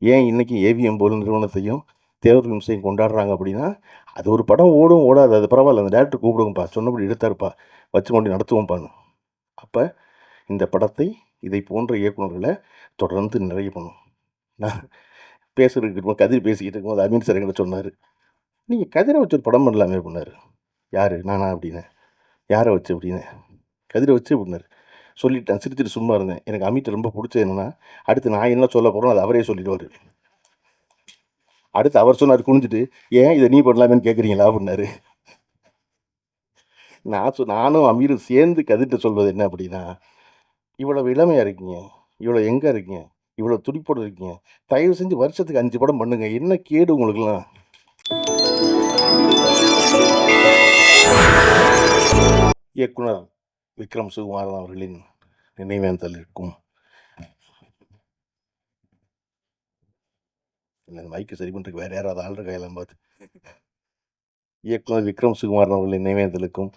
ஏன் இன்றைக்கி ஏவிஎம் போல் நிறுவனத்தையும் தேவர் நிமிஷம் கொண்டாடுறாங்க அப்படின்னா, அது ஒரு படம் ஓடும் ஓடாது, அது பரவாயில்ல, அந்த டேரக்டர் கூப்பிடுங்கப்பா, சொன்னபடி எடுத்தாருப்பா, வச்சு கொண்டு நடத்துவோம்ப்பான்னு. அப்போ இந்த படத்தை இதை போன்ற இயக்குநர்களை தொடர்ந்து நிறைய பண்ணும். நான் பேசுறதுக்கு இருக்கும்போது கதிர் பேசிக்கிட்டு இருக்கும்போது அமீன் சார் என்கிட்ட சொன்னார், நீங்கள் கதிரை வச்சு ஒரு படம் பண்ணலாமே அப்படின்னாரு. யார் நானா அப்படின்னேன். யாரை வச்சு அப்படின்னேன். கதிரை வச்சு அப்படின்னாரு. சொல்லிட்டேன், சிரிச்சுட்டு சும்மா இருந்தேன். எனக்கு அமித்தை ரொம்ப பிடிச்சது என்னென்னா, அடுத்து நான் என்ன சொல்ல போகிறோம் அதை அவரே சொல்லிடுவார். அடுத்து அவர் சொன்னார் குனிஞ்சிட்டு, ஏன் இதை நீ பண்ணலாமேன்னு கேட்குறீங்களா அப்படின்னாரு. நானும் அமீரும் சேர்ந்து கதிர்கிட்ட சொல்வது என்ன அப்படின்னா, இவ்வளவு இளமையாக இருக்கீங்க, இவ்வளோ எங்கே இருக்கீங்க, இவ்வளோ துடிப்போடு இருக்கீங்க, தயவு செஞ்சு வருஷத்துக்கு 5 படம் பண்ணுங்க, என்ன கேடு உங்களுக்குலாம். இயக்குனர் விக்ரம் சுகுமாரன் அவர்களின் நினைவேந்தல் இருக்கும். மைக்கு சரி பண்ணுறதுக்கு வேறு யாராவது ஆள் இருக்காயெல்லாம் பார்த்து. இயக்குனர் விக்ரம் சுகுமாரன் அவர்களின் நினைவேந்தலுக்கும்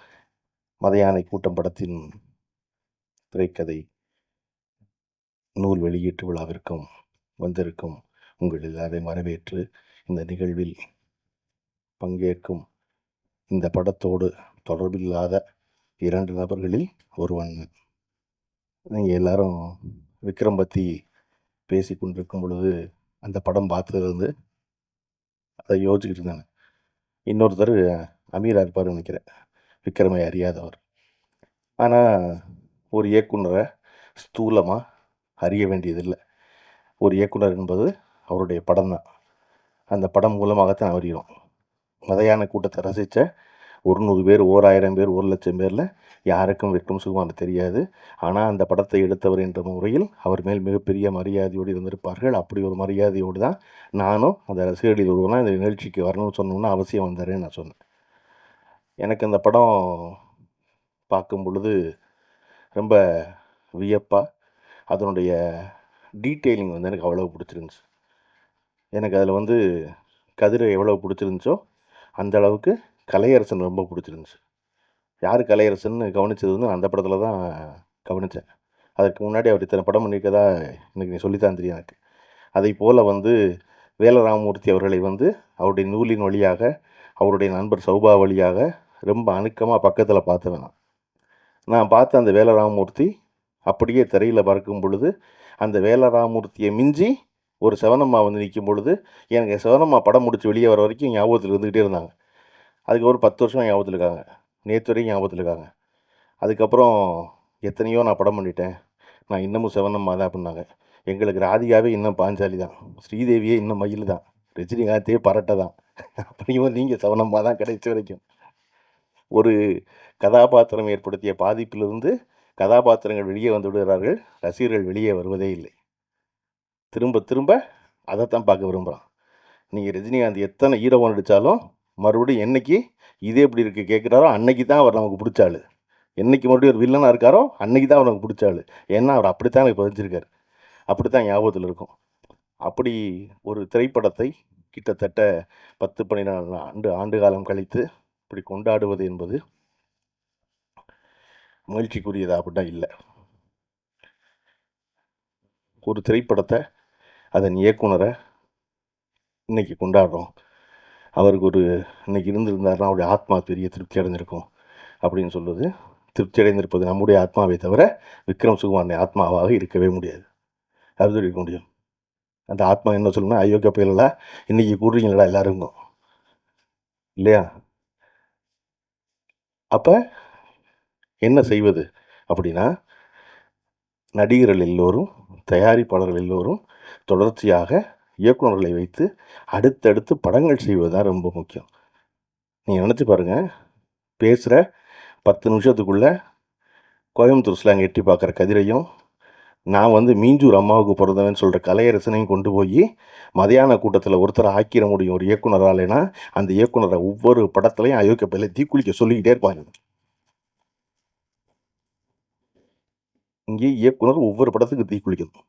மதயானை கூட்டம் படத்தின் திரைக்கதை நூல் வெளியீட்டு விழாவிற்கும் வந்திருக்கும் உங்கள் எல்லாரையும் வரவேற்று இந்த நிகழ்வில் பங்கேற்கும் இந்த படத்தோடு தொடர்பில்லாத 2 நபர்களில் ஒருவன். நீங்கள் எல்லாரும் விக்ரம் பற்றி பேசி கொண்டிருக்கும் பொழுது அந்த படம் பார்த்ததுலேருந்து அதை யோசிச்சுக்கிட்டு இருந்தாங்க. இன்னொருத்தர் அமீரா இருப்பார்னு நினைக்கிறேன், விக்ரமை அறியாதவர். ஆனால் ஒரு இயக்குனரை ஸ்தூலமாக அறிய வேண்டியதில்லை. ஒரு இயக்குனர் என்பது அவருடைய படம் தான். அந்த படம் மூலமாகத்தான் அறிகிறோம். மதையான கூட்டத்தை ரசித்த 100 பேர், 1000 பேர், 1,00,000 பேரில் யாருக்கும் விக்ரம் சுகுமாரன் தெரியாது. ஆனால் அந்த படத்தை எடுத்தவர் என்ற முறையில் அவர் மேல் மிகப்பெரிய மரியாதையோடு இருந்திருப்பார்கள். அப்படி ஒரு மரியாதையோடு தான் நானும் அந்த ரசிகர்களில் ஒருவனா இந்த நிகழ்ச்சிக்கு வரணும்னு சொன்னோன்னா அவசியம் வந்தாருன்னு நான் சொன்னேன். எனக்கு அந்த படம் பார்க்கும் பொழுது ரொம்ப வியப்பாக அதனுடைய டீட்டெயிலிங் வந்து எனக்கு அவ்வளோ பிடிச்சிருந்துச்சு. எனக்கு அதில் கதிரை எவ்வளோ பிடிச்சிருந்துச்சோ அந்த அளவுக்கு கலையரசன் ரொம்ப பிடிச்சிருந்துச்சு. யார் கலையரசன்னு கவனித்தது அந்த படத்தில் தான் கவனித்தேன். அதற்கு முன்னாடி அவர் இத்தனை படம் பண்ணியிருக்கதா எனக்கு நீ சொல்லித்தான் தெரியும் எனக்கு. அதை போல் வேலராமமூர்த்தி அவர்களை அவருடைய நூலின் வழியாக, அவருடைய நண்பர் சௌபா வழியாக ரொம்ப அணுக்கமாக பக்கத்தில் பார்த்தவன் நான் பார்த்த அந்த வேலராமமூர்த்தி அப்படியே திரையில் பறக்கும் பொழுது, அந்த வேலராமமூர்த்தியை மிஞ்சி ஒரு சிவனம்மா நிற்கும் பொழுது, எனக்கு சிவனம்மா படம் முடித்து வெளியே வர வரைக்கும் ஞாபகத்தில் இருந்துக்கிட்டே இருந்தாங்க. அதுக்கு ஒரு 10 வருஷமாக ஞாபகத்தில் இருக்காங்க, நேற்று வரைக்கும் ஞாபகத்தில் இருக்காங்க. அதுக்கப்புறம் எத்தனையோ நான் படம் பண்ணிட்டேன், நான் இன்னமும் சிவனம்மா தான் அப்படின்னாங்க. எங்களுக்கு ராதிகாவே இன்னும் பாஞ்சாலி தான், ஸ்ரீதேவியே இன்னும் மயில் தான், ரஜினிகாந்தே பரட்டை தான். அப்படியும் நீங்கள் சிவனம்மா தான் கிடைச்ச வரைக்கும். ஒரு கதாபாத்திரம் ஏற்படுத்திய பாதிப்பிலிருந்து கதாபாத்திரங்கள் வெளியே வந்து விடுகிறார்கள், ரசிகர்கள் வெளியே வருவதே இல்லை. திரும்ப திரும்ப அதைத்தான் பார்க்க விரும்புகிறான். நீங்கள் ரஜினிகாந்த் எத்தனை ஹீரோவாக நடித்தாலும் மறுபடியும் என்னைக்கு இதே எப்படி இருக்குது கேட்குறாரோ அன்னைக்கு தான் அவர் நமக்கு பிடிச்சாள். என்றைக்கு மறுபடியும் ஒரு வில்லனாக இருக்காரோ அன்னைக்கு தான் அவர் நமக்கு பிடிச்சாள். ஏன்னா அவர் அப்படித்தான் எனக்கு பதிஞ்சிருக்கார், அப்படி தான் ஞாபகத்தில் இருக்கும். அப்படி ஒரு திரைப்படத்தை கிட்டத்தட்ட 10-12 ஆண்டு காலம் கழித்து இப்படி கொண்டாடுவது என்பது மகிழ்ச்சிக்குரியதா அப்படின்னா இல்லை. ஒரு திரைப்படத்தை அதன் இயக்குனரை இன்றைக்கி கொண்டாடுறோம், அவருக்கு இன்றைக்கி இருந்திருந்தாருன்னா அவருடைய ஆத்மா பெரிய திருப்தி அடைஞ்சிருக்கும் அப்படின்னு சொல்லுவது. திருப்தி அடைந்திருப்பது நம்முடைய ஆத்மாவை தவிர விக்ரம் சுகுமாரன் ஆத்மாவாக இருக்கவே முடியாது. அது இருக்க முடியும். அந்த ஆத்மா என்ன சொல்லணும்னா, அயோக்கிய பயலா இன்றைக்கி கூடுறீங்களா எல்லாருக்கும் இல்லையா? அப்போ என்ன செய்வது அப்படின்னா, நடிகர்கள் எல்லோரும், தயாரிப்பாளர்கள் எல்லோரும் தொடர்ச்சியாக இயக்குநர்களை வைத்து அடுத்தடுத்து படங்கள் செய்வது தான் ரொம்ப முக்கியம். நீங்கள் நினச்சி பாருங்கள், பேசுகிற 10 நிமிஷத்துக்குள்ளே கோயம்புத்தூர் ஸ்லாங் எட்டி பார்க்குற கதிரையும், நான் மீஞ்சூர் அம்மாவுக்கு பிறந்தவன் சொல்கிற கலையரசனையும் கொண்டு போய் மதியான கூட்டத்தில் ஒருத்தரை ஆக்கிட முடியும் ஒரு இயக்குனராலேனா, அந்த இயக்குனரை ஒவ்வொரு படத்துலையும் அயோக்கிய பயில தீக்குளிக்க சொல்லிக்கிட்டே இருப்பாங்க. இங்கே இயக்குனர் ஒவ்வொரு படத்துக்கு தீக்குளிக்கணும்,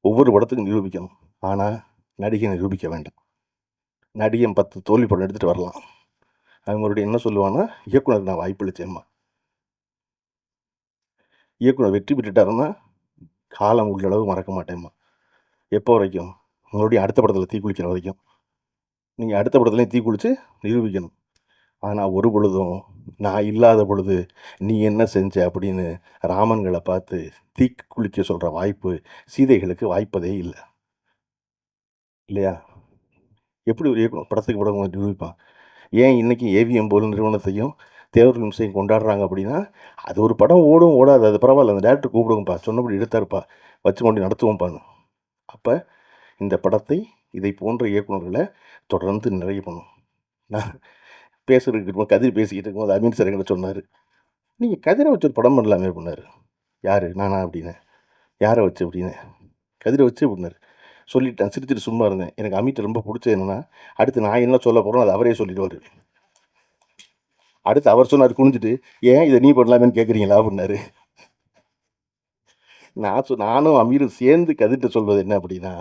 ஒவ்வொரு படத்துக்கும் நிரூபிக்கணும். ஆனால் நடிகை நிரூபிக்க வேண்டாம். நடிகன் 10 தோல்வி படம் எடுத்துகிட்டு வரலாம், அவன் மறுபடியும் என்ன சொல்லுவான்னா, இயக்குனர் நான் வாய்ப்பளிச்சேம்மா. இயக்குனர் வெற்றி பெற்றுட்டாருன்னா காலம் உள்ளளவு மறக்க மாட்டேம்மா. எப்போ வரைக்கும்? மறுபடியும் அடுத்த படத்தில் தீ குளிக்கிற வரைக்கும் நீங்கள் அடுத்த படத்துலையும் தீ குளித்து நிரூபிக்கணும். ஆனால் ஒரு பொழுதும் நான் இல்லாத பொழுது நீ என்ன செஞ்ச அப்படின்னு ராமன்களை பார்த்து தீ குளிக்க சொல்கிற வாய்ப்பு சீதைகளுக்கு வாய்ப்பதே இல்லை, இல்லையா? எப்படி ஒரு படத்துக்கு படம் நிரூபிப்பான்? ஏன் இன்றைக்கி ஏவிஎம் போல் நிறுவனத்தையும் தேவர் நிமிஷம் கொண்டாடுறாங்க அப்படின்னா, அது ஒரு படம் ஓடும் ஓடாது, அது பரவாயில்ல, அந்த டேரக்டர் கூப்பிடுங்கப்பா, சொன்னபடி எடுத்தாருப்பா, வச்சு கொண்டு நடத்துவோம்ப்பான்னு. அப்போ இந்த படத்தை இதை போன்ற இயக்குநர்களை தொடர்ந்து நிறைய பண்ணும். நான் பேசுறதுக்கு இருக்கும்போது கதிர் பேசிக்கிட்டு இருக்கும்போது அமீன் சார் என்கிட்ட சொன்னார், நீங்கள் கதிரை வச்சு ஒரு படம் பண்ணலாமே அப்படின்னாரு. யார்? நானா அப்படின்னேன். யாரை வச்சு அப்படின்னு? கதிரை வச்சு அப்படின்னாரு. சொல்லிட்டேன், சிரிச்சிட்டு சும்மா இருந்தேன். எனக்கு அமித் ரொம்ப பிடிச்சது என்னென்னா, அடுத்து நான் என்ன சொல்ல போகிறோம் அதை அவரே சொல்லிடுவார். அடுத்து அவர் சொன்னார் குனிஞ்சிட்டு, ஏன் இதை நீ பண்ணலாமேன்னு கேட்குறீங்களா அப்படின்னாரு. நானும் அமீரும் சேர்ந்து கதிர்கிட்ட சொல்வது என்ன அப்படின்னா,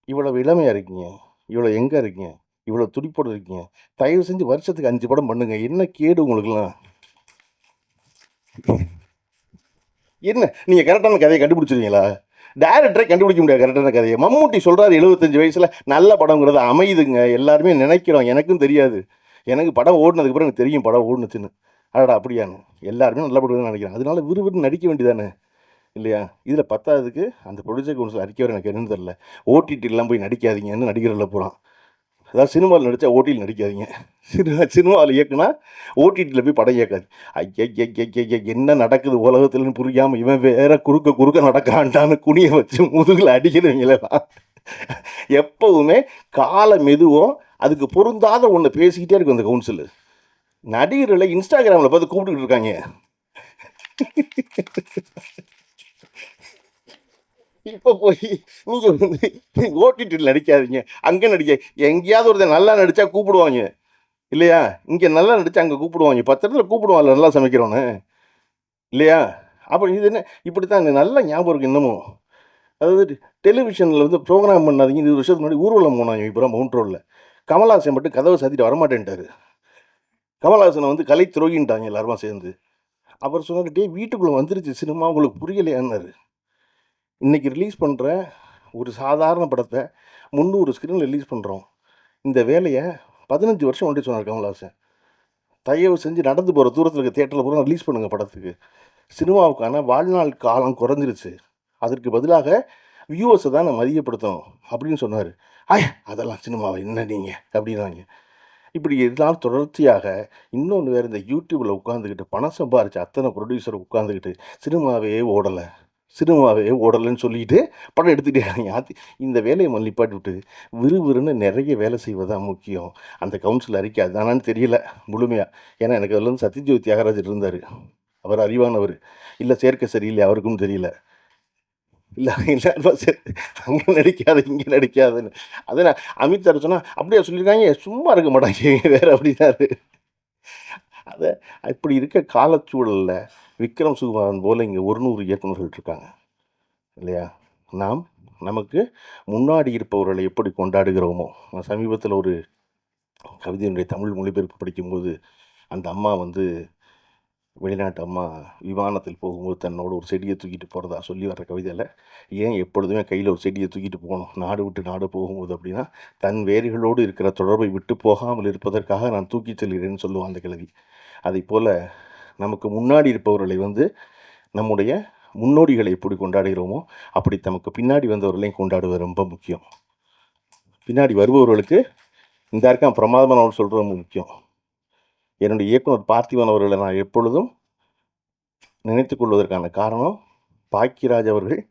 இவ்வளோ இளமையாக இருக்கீங்க, இவ்வளோ எங்கே இருக்கீங்க, இவ்வளோ துடிப்போடு இருக்கீங்க, தயவு செஞ்சு வருஷத்துக்கு 5 படம் பண்ணுங்க, என்ன கேடு உங்களுக்குலாம்? என்ன நீங்கள் கரெக்டான கதையை கண்டுபிடிச்சிருவீங்களா? டேரக்டரை கண்டுபிடிக்க முடியாது கரெக்டான கதையை. மம்மூட்டி சொல்கிறாரு 75 வயசில் நல்ல படங்கிறது அமையுதுங்க, எல்லாருமே நினைக்கிறோம், எனக்கும் தெரியாது. எனக்கு படம் ஓடினதுக்கப்புறம் எனக்கு தெரியும் படம் ஓடுனுச்சுன்னு. அடடா அப்படியான்னு எல்லாருமே நல்ல படம் நினைக்கிறேன். அதனால விறுவிறுன்னு நடிக்க வேண்டியதானே, இல்லையா? இதில் பத்தாவதுக்கு அந்த ப்ரொடியூசர் கவுன்சில் அறிக்கை வர எனக்கு என்னன்னு தெரில. ஓடிடிலாம் போய் நடிக்காதீங்கன்னு நடிகரில் போகிறான். அதாவது சினிமாவில் நடித்தா ஓடியில் நடிக்காதீங்க, சினிமாவில் இயக்குனா ஓடிடியில் போய் படம் இயக்காது. ஐயா என்ன நடக்குது உலகத்துலன்னு புரியாமல் இவன் வேற குறுக்க நடக்கிறான்டான்னு குனியை வச்சு முதுகில் அடிக்கிறவங்களெல்லாம் எப்போவுமே கால மெதுவும் அதுக்கு பொருந்தாத ஒன்று பேசிக்கிட்டே இருக்கும் அந்த கவுன்சில். நடிகர்களை இன்ஸ்டாகிராமில் பார்த்து கூப்பிட்டுக்கிட்டு இருக்காங்க. இப்போ போய் நீங்கள் வந்து ஓடிடியில் நடிக்காதீங்க, அங்கே நடிக்க, எங்கேயாவது ஒருத்தர் நல்லா நடித்தா கூப்பிடுவாங்க, இல்லையா? இங்கே நல்லா நடித்தா அங்கே கூப்பிடுவாங்க, 10 இடத்துல கூப்பிடுவாங்கல்ல நல்லா சமைக்கிறோன்னு, இல்லையா? அப்போ இது என்ன இப்படி தான் நல்லா ஞாபகம் இருக்குது இன்னமும். அதாவது டெலிவிஷனில் வந்து ப்ரோக்ராம் பண்ணாதீங்க. 20 வருஷத்துக்கு முன்னாடி ஊர்வலம் போனாங்க இப்போ மவுண்ட் ரோடில். கமல்ஹாசன் மட்டும் கதவை சாத்திட்டு வரமாட்டேன்ட்டார். கமல்ஹாசனை வந்து கலை துரோகின்ட்டாங்க எல்லாருமா சேர்ந்து. அவர் சொன்னார், டே வீட்டுக்குள்ளே வந்துருச்சு சினிமா, உங்களுக்கு புரியலையான்னாரு. இன்றைக்கி ரிலீஸ் பண்ணுற ஒரு சாதாரண படத்தை 300 ஸ்க்ரீனில் ரிலீஸ் பண்ணுறோம். இந்த வேலையை 15 வருஷம் ஒன்றே சொன்னார் கமல்ஹாசன். தயவு செஞ்சு நடந்து போகிற தூரத்தில் இருக்க தேட்டரில் பூரா ரிலீஸ் பண்ணுங்கள் படத்துக்கு. சினிமாவுக்கான வாழ்நாள் காலம் குறைஞ்சிருச்சு, அதற்கு பதிலாக வியூவர்ஸை தான் நான் மதியப்படுத்தணும் அப்படின்னு சொன்னார். அதெல்லாம் சினிமாவை என்ன நீங்கள் அப்படின்னாங்க. இப்படி இதனால் தொடர்ச்சியாக இன்னொன்று வேறு, இந்த யூடியூப்பில் உட்காந்துக்கிட்டு பணம் சம்பாரிச்ச அத்தனை ப்ரொடியூசர் உட்காந்துக்கிட்டு சினிமாவே ஓடலைன்னு சொல்லிட்டு படம் எடுத்துகிட்டே இந்த வேலையை நிப்பாட்டி விட்டு விறுவிறுன்னு நிறைய வேலை செய்வதான் முக்கியம். அந்த கவுன்சில் அறிக்கை அதுதானான்னு தெரியல முழுமையாக. ஏன்னா எனக்கு அதில் வந்து சத்யஜோதி தியாகராஜர் இருந்தார், அவர் அறிவானவர். இல்லை சேர்க்கை சரியில்லை அவருக்கும் தெரியல. இல்லை அங்கே நடிக்காது இங்கே நடிக்காதுன்னு. அதை நான் அமித் சார் சொன்னால் அப்படியே சொல்லியிருக்காங்க, சும்மா இருக்க மாட்டாங்க வேறு அப்படின்னாரு. அதை இப்படி இருக்க காலச்சூழலில் விக்ரம் சுகுமாரன் போல் இங்கே 100 இயக்குநர்கள் இருக்காங்க, இல்லையா? நமக்கு முன்னாடி இருப்பவர்களை எப்படி கொண்டாடுகிறோமோ. நான் சமீபத்தில் ஒரு கவிதையினுடைய தமிழ் மொழிபெயர்ப்பு படிக்கும்போது அந்த அம்மா வந்து வெளிநாட்டு அம்மா விமானத்தில் போகும்போது தன்னோட ஒரு செடியை தூக்கிட்டு போகிறதா சொல்லி வர்ற கவிதையில், ஏன் எப்பொழுதுமே கையில் ஒரு செடியை தூக்கிட்டு போகணும் நாடு விட்டு நாடு போகும்போது அப்படின்னா, தன் வேர்களோடு இருக்கிற தொடர்பை விட்டு போகாமல் இருப்பதற்காக நான் தூக்கி செல்கிறேன்னு சொல்லுவான் அந்த கிழவி. அதை போல் நமக்கு முன்னாடி இருப்பவர்களை வந்து நம்முடைய முன்னோடிகளை எப்படி கொண்டாடுகிறோமோ அப்படி நமக்கு பின்னாடி வந்தவர்களையும் கொண்டாடுவது ரொம்ப முக்கியம். பின்னாடி வருபவர்களுக்கு இந்த இருக்கான் பிரமாதமான அவர் சொல்கிறது ரொம்ப முக்கியம். என்னுடைய இயக்குனர் பார்த்திபன் அவர்களை நான் எப்பொழுதும் நினைத்து கொள்வதற்கான காரணம், பாக்கியராஜ் அவர்கள்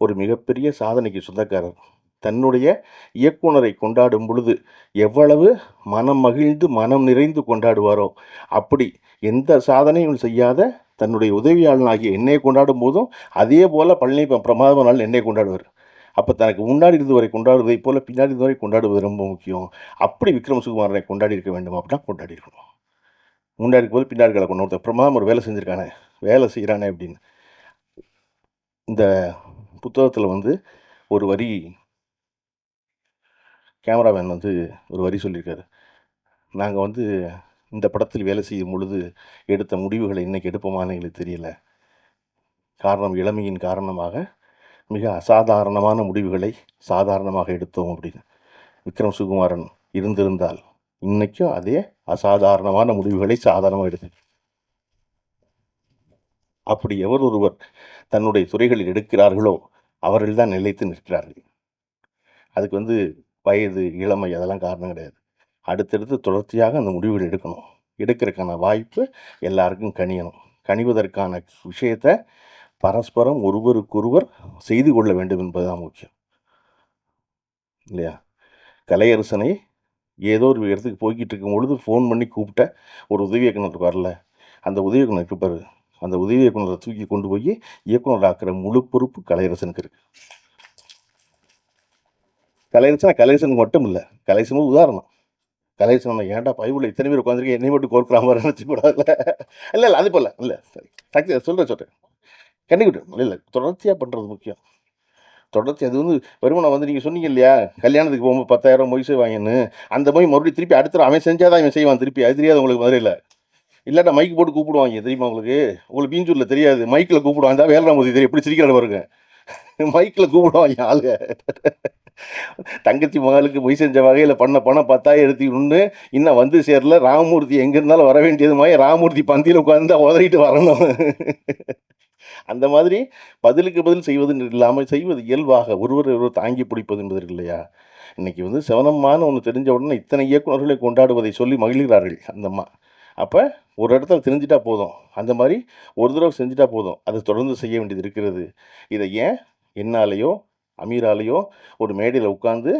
ஒரு மிகப்பெரிய சாதனைக்கு சொந்தக்காரர். தன்னுடைய இயக்குனரை கொண்டாடும் பொழுது எவ்வளவு மனம் மகிழ்ந்து மனம் நிறைந்து கொண்டாடுவாரோ, அப்படி எந்த சாதனையும் செய்யாத தன்னுடைய உதவியாளனாகிய என்னை கொண்டாடும் போதும் அதே போல் பழனி பிரமாதமான என்னை கொண்டாடுவார். அப்போ தனக்கு முன்னாடி இருந்தவரை கொண்டாடுவதை போல் பின்னாடி இருந்தவரை கொண்டாடுவது ரொம்ப முக்கியம். அப்படி விக்ரம் சுகுமாரனை கொண்டாடி இருக்க வேண்டும் அப்படின்னா கொண்டாடி இருக்கணும். முன்னாடி போது பின்னாடி கொண்டு ஒருத்தர் பிரமாதம் ஒரு வேலை செஞ்சுருக்கானே, வேலை செய்கிறானே அப்படின்னு. இந்த புத்தகத்தில் வந்து ஒரு வரி கேமராமேன் வந்து ஒரு வரி சொல்லியிருக்காரு. நாங்கள் வந்து இந்த படத்தில் வேலை செய்யும் பொழுது எடுத்த முடிவுகளை இன்றைக்கி எடுப்போமான்னு எங்களுக்கு தெரியல. காரணம் இளமையின் காரணமாக மிக அசாதாரணமான முடிவுகளை சாதாரணமாக எடுத்தோம் அப்படின்னு விக்ரம் சுகுமாரன் இருந்திருந்தால் இன்னைக்கும் அதே அசாதாரணமான முடிவுகளை சாதாரணமாக எடுத்து அப்படி எவர் ஒருவர் தன்னுடைய துறைகளில் எடுக்கிறார்களோ அவர்கள்தான் நிலைத்து நிற்கிறார்கள். அதுக்கு வயது, இளமை அதெல்லாம் காரணம் கிடையாது. அடுத்தடுத்து தொடர்ச்சியாக அந்த முடிவுகள் எடுக்கணும். எடுக்கிறதுக்கான வாய்ப்பு எல்லாருக்கும் கனியணும். கனிவதற்கான விஷயத்தை பரஸ்பரம் ஒருவருக்கொருவர் செய்து கொள்ள வேண்டும் என்பதுதான் முக்கியம் இல்லையா? கலையரசனை ஏதோ ஒரு இடத்துக்கு போய்கிட்டு இருக்கும் பொழுது ஃபோன் பண்ணி கூப்பிட்ட ஒரு உதவி இயக்குனர் வரல, அந்த உதவி இயக்குனர் இருப்பார், அந்த உதவி இயக்குனரை தூக்கி கொண்டு போய் இயக்குனர் ஆக்கிற முழு பொறுப்பு கலையரசனுக்கு இருக்கு. கலையரசனுக்கு மட்டும் இல்லை, கலையரசனும் உதாரணம். கலையரசன் ஏன்டா பைபிள் இத்தனை பேர் உட்காந்துருக்கு என்னை மட்டும் கோர்க்குற மாதிரி நினச்சிக்கூடாதுல்ல. இல்லை இல்லை அது போல இல்லை சரி சொல்கிறேன் கண்டிப்பாக இல்லை தொடர்ச்சியாக பண்ணுறது முக்கியம். தொடர்ச்சி அது வருமானம் நீங்கள் சொன்னீங்க இல்லையா, கல்யாணத்துக்கு போகும்போது 10,000 மொய் செய்வாங்கன்னு, அந்த மொய் மறுபடியும் திருப்பி அடுத்த அவன் செஞ்சாதான் இவன் செய்வான் திருப்பி. அது தெரியாது உங்களுக்கு மதுரையில். இல்லாட்டா மைக்கு போட்டு கூப்பிடுவாங்க தெரியுமா உங்களுக்கு பீஞ்சூரில் தெரியாது, மைக்கில் கூப்பிடுவாங்க. வேலராமூர்த்தி தெரியும் எப்படி சிரிக்கிறாரு பாருங்க, மைக்கில் கூப்பிடுவாங்க ஆளுங்க. தங்கச்சி மகளுக்கு மொய் செஞ்ச வகையில் பண்ண பணம் 10,000 எடுத்துக்கணும்னு இன்னும் சேரல. ராமமூர்த்தி எங்கே இருந்தாலும் வர வேண்டியது மாதிரி ராமமூர்த்தி பந்தியில் உட்காந்து உதறிட்டு வரணும். அந்த மாதிரி பதிலுக்கு பதில் செய்வது இல்லாமல் செய்வது இயல்பாக ஒருவர் தாங்கி பிடிப்பது என்பது இல்லையா? இன்னைக்கு சிவனம்மான ஒன்று தெரிஞ்ச உடனே இத்தனை இயக்குநர்களை கொண்டாடுவதை சொல்லி மகிழ்கிறார்கள் அந்த அம்மா. அப்போ ஒரு இடத்துல தெரிஞ்சிட்டா போதும், அந்த மாதிரி ஒரு தடவை செஞ்சுட்டா போதும், அது தொடர்ந்து செய்ய வேண்டியது இருக்கிறது. இதை ஏன் என்னாலேயோ அமீராலேயோ ஒரு மேடையில் உட்காந்து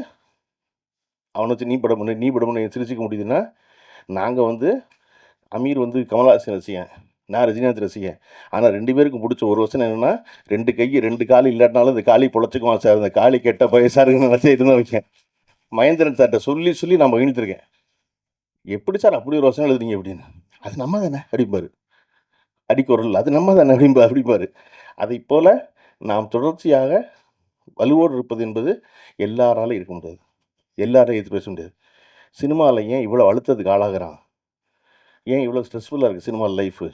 அவனை வச்சு நீ படம்னு சிரிச்சிக்க முடியுதுன்னா, நாங்கள் அமீர் கமல்ஹாசன் ரசிகன், நான் ரஜினிகாந்த் ரசிகன். ஆனால் 2 பேருக்கும் பிடிச்ச ஒரு வருஷம் என்னென்னா, 2 கை 2 கால் இல்லாட்டினாலும் இந்த காளி பொழைச்சிக்குமா சார், இந்த காளி கெட்ட பையசாருன்னு நினச்சிட்டு தான் வைக்கேன். மகேந்திரன் சார்கிட்ட சொல்லி நான் மகிழ்ந்துருக்கேன். எப்படி சார் அப்படி ஒரு வருஷம் எழுதுறீங்க அப்படின்னு. அது நம்ம தானே அப்படிம்பாரு, அடிக்குறல் அது நம்ம தானே அப்படிம்பாரு. அதை போல் நாம் தொடர்ச்சியாக வலுவோடு இருப்பது என்பது எல்லாராலும் இருக்க முடியாது, எல்லாரையும் எதிர்த்து பேச முடியாது. சினிமாவில் ஏன் இவ்வளோ அழுத்தத்துக்கு ஆளாகிறான், ஏன் இவ்வளோ ஸ்ட்ரெஸ்ஃபுல்லாக இருக்குது சினிமா லைஃபு,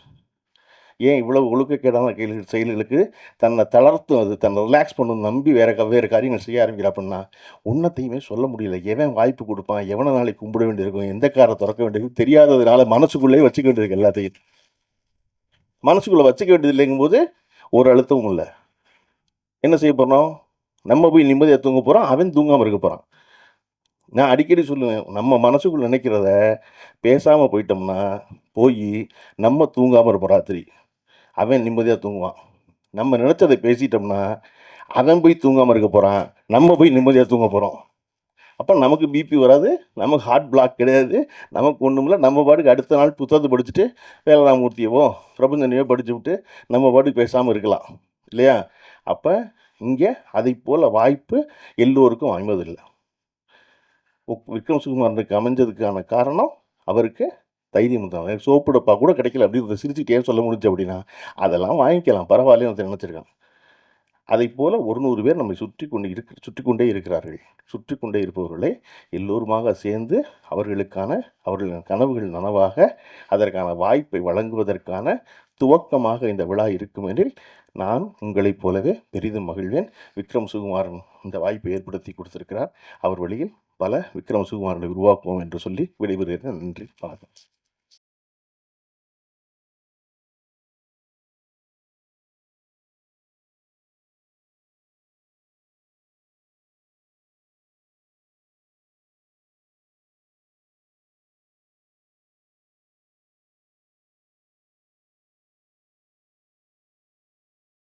ஏன் இவ்வளோ ஒழுக்கக்கேடான செயல்களுக்கு தன்னை தளர்த்தும் தன்னை ரிலாக்ஸ் பண்ணணும் நம்பி வேறு காரியங்கள் செய்ய ஆரம்பிக்கிறா அப்படின்னா ஒன்றத்தையுமே சொல்ல முடியல. எவன் வாய்ப்பு கொடுப்பான், எவனை நாளைக்கு கும்பிட வேண்டியிருக்கும், எந்த காரை திறக்க வேண்டியிருக்கும் தெரியாததுனால மனசுக்குள்ளேயே வச்சுக்க வேண்டியிருக்கு. எல்லாத்தையும் மனசுக்குள்ளே வச்சுக்க வேண்டியது இல்லைங்கும்போது ஒரு அழுத்தமும் இல்லை. என்ன செய்ய போகிறோம், நம்ம போய் நிம்மதியாக தூங்க போகிறோம், அவன் தூங்காமல் இருக்க போகிறான். நான் அடிக்கடி சொல்லுவேன், நம்ம மனசுக்குள்ளே நினைக்கிறத பேசாமல் போயிட்டோம்னா நம்ம தூங்காமல் இருப்போம் ராத்திரி, அவன் நிம்மதியாக தூங்குவான். நம்ம நினச்சதை பேசிட்டோம்னா அவன் போய் தூங்காமல் இருக்க போகிறான், நம்ம போய் நிம்மதியாக தூங்க போகிறோம். அப்போ நமக்கு பிபி வராது, நமக்கு ஹார்ட் பிளாக் கிடையாது, நமக்கு ஒன்றுமில்ல. நம்ம பாட்டுக்கு அடுத்த நாள் புத்தகத்தை படிச்சுட்டு வேலராமூர்த்தியவோ பிரபஞ்சனையோ படித்து விட்டு நம்ம பாட்டுக்கு பேசாமல் இருக்கலாம் இல்லையா? அப்போ இங்கே அதை போல் வாய்ப்பு எல்லோருக்கும் அமைவதில்லை. விக்ரம் சுகுமாரனுக்கு அமைஞ்சதுக்கான காரணம் அவருக்கு தைரியம் தான். எனக்கு சோப்பு டப்பா கூட கிடைக்கல அப்படின்னு சிரிச்சுட்டே சொல்ல முடிஞ்சு அப்படின்னா அதெல்லாம் வாங்கிக்கலாம், பரவாயில்லன்னு நினச்சிருக்கான். அதை போல் 100 பேர் நம்மை சுற்றி கொண்டே இருக்கிறார்கள். சுற்றி கொண்டே இருப்பவர்களை எல்லோருமாக சேர்ந்து அவர்களின் கனவுகள் நனவாக அதற்கான வாய்ப்பை வழங்குவதற்கான துவக்கமாக இந்த விழா இருக்கும் எனில் நான் உங்களைப் போலவே பெரிதும் மகிழ்வேன். விக்ரம் சுகுமாரன் இந்த வாய்ப்பை ஏற்படுத்தி கொடுத்திருக்கிறார். அவர் வழியில் பல விக்ரம் சுகுமாரனை உருவாக்குவோம் என்று சொல்லி விடைபெறுகிறேன். நன்றி, வணக்கம்.